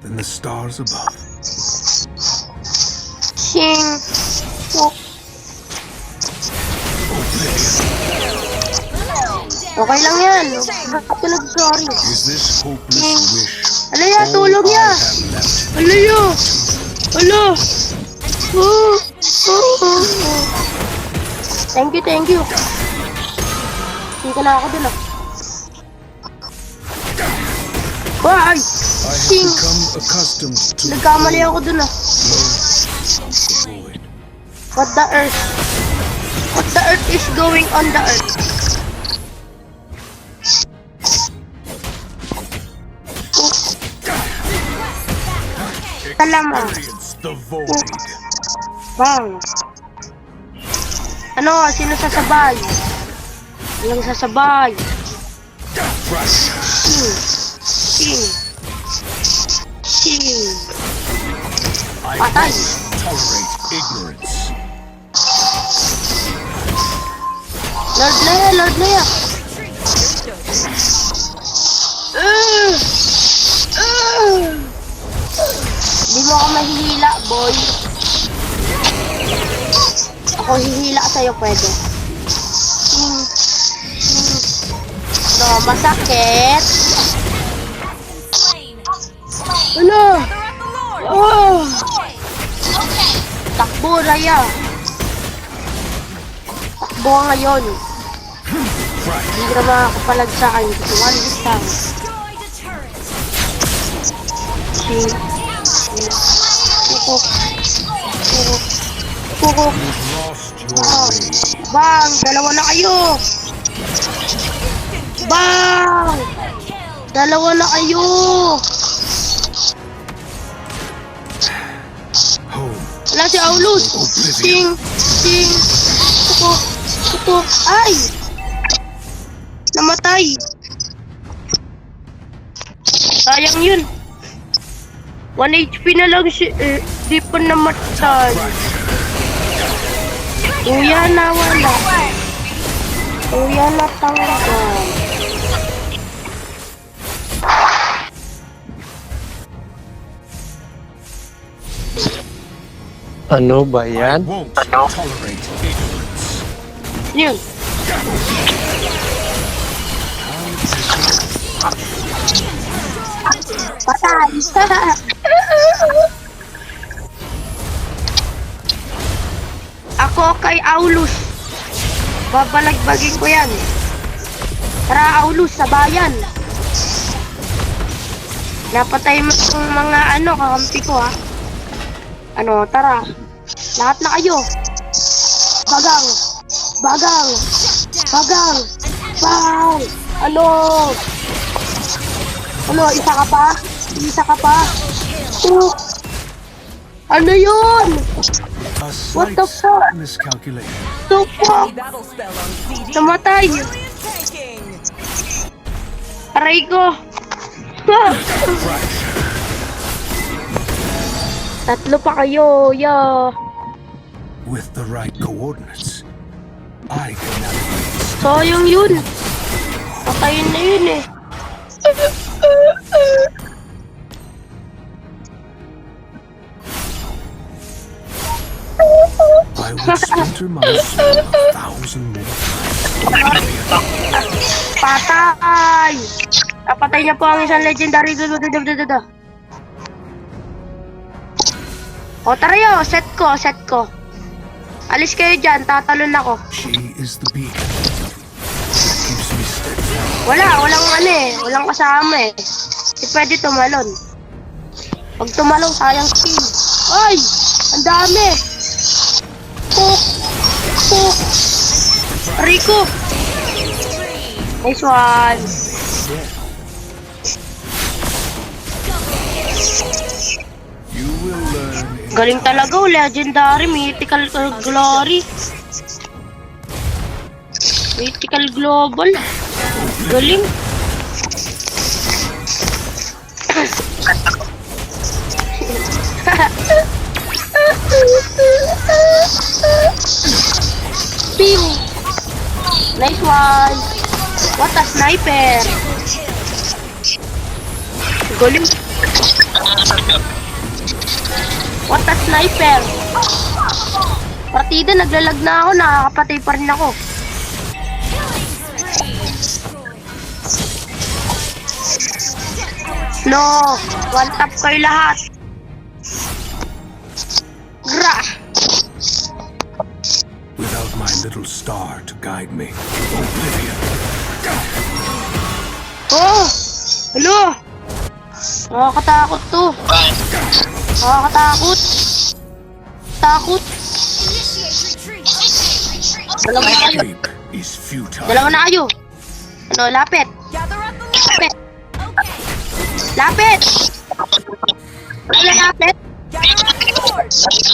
than the stars above. Sing. Okay lang yan. Bakit ka nag-sorry? Is this hopeless wish Alaya, all tulog I niya. have left? Alaya. Ala. Thank you, thank you. Hindi na ako dun ah. Bye! I have Sing! become accustomed to the Nagkamali ako dun ah. void. What the earth? What the earth is going on the earth? Talama. Experience the void. Bang. Ano? Sino sasabay? Walang sasabay. Sing. I Patay. won't tolerate ignorance. Lord Leia, Lord Leia. Di mo ako mahihila, boy. Ako hihila sa'yo, pwede. No, masakit. Ano? Oh! Takbo, Raya. Takbo ka ngayon. Hindi ka na makakapalag sa akin. One hit lang. Kukuk. You've lost your way. Bang! Dalawa na kayo! Bang! Dalawa na kayo! Home. Wala si Aulus! Sing! Kukuk! Ay! Namatay! Sayang yun! 1 HP na lang si... di pa namatay. Kuya na wala. Kuya na tanggal. Ano ba I yan? won't tolerate ignorance. Yun. Patay. Ako kay Aulus. Babalagbagin ko yan. Tara Aulus, sa bayan. Napatay mo yung mga kakampi ko ha. Tara. Lahat na kayo. Bagang. Bang! Isa ka pa? Ano yun? A What slight the fuck? miscalculation. Tupak! Namatay! Aray ko! Tatlo pa kayo, yeah. With the right coordinates, I can navigate. Sayang yun. Patayin na yun eh. I would splinter my soul 1,000 more times. Patay! Napatay niya po ang isang legendary. O tara yo, set ko. Alis kayo dyan, tatalon ako. She is the beacon that keeps me steady. Walang kasama eh. Hindi pwede tumalon. Pag tumalon, sayang skill. Ay! Ang dami! Cook! Rico! Nice one! You will learn in Galing talaga, legendary, mythical glory. Mythical global. Galing. Pew! Nice one! What a sniper! Galing. What a sniper! Partida, naglalag na ako, nakakapatay pa rin ako. No! One tap kayo lahat! Gra! Without my little star to guide me, oblivion. Oh! Hello! Nakakatakot to. Nakakatakot. Takot. Dalawa na kayo. Sleep is futile. Dalawa na kayo. Ano, lapit. Gather up the Lapit. Okay. Lapit! Ano, lapit? Gather up the Lord.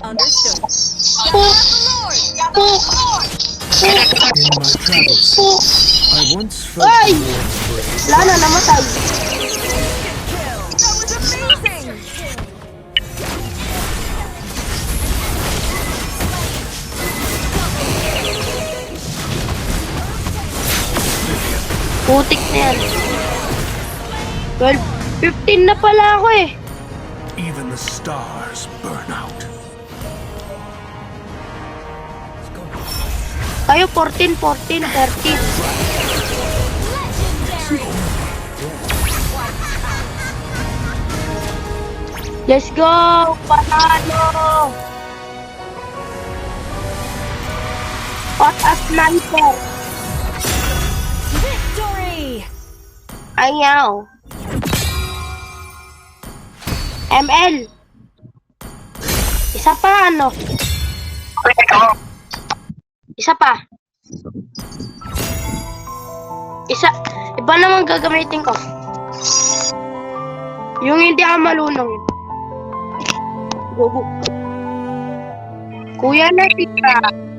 Understood. Puk! Puk! In my travels, Puk! I once felt Ay! the Lord's grace. Wala na, namatay. That was amazing. Putik na yan. 12, 15 na pala ako eh. Even the stars burn out. Kayo 14, 14, 13. Let's go! Panalo! What a sniper! Victory. Ayaw! ML! Isa pa ano? Isa pa. Iba naman gagamitin ko. Yung hindi ako malunong. Go. Kuya na tita.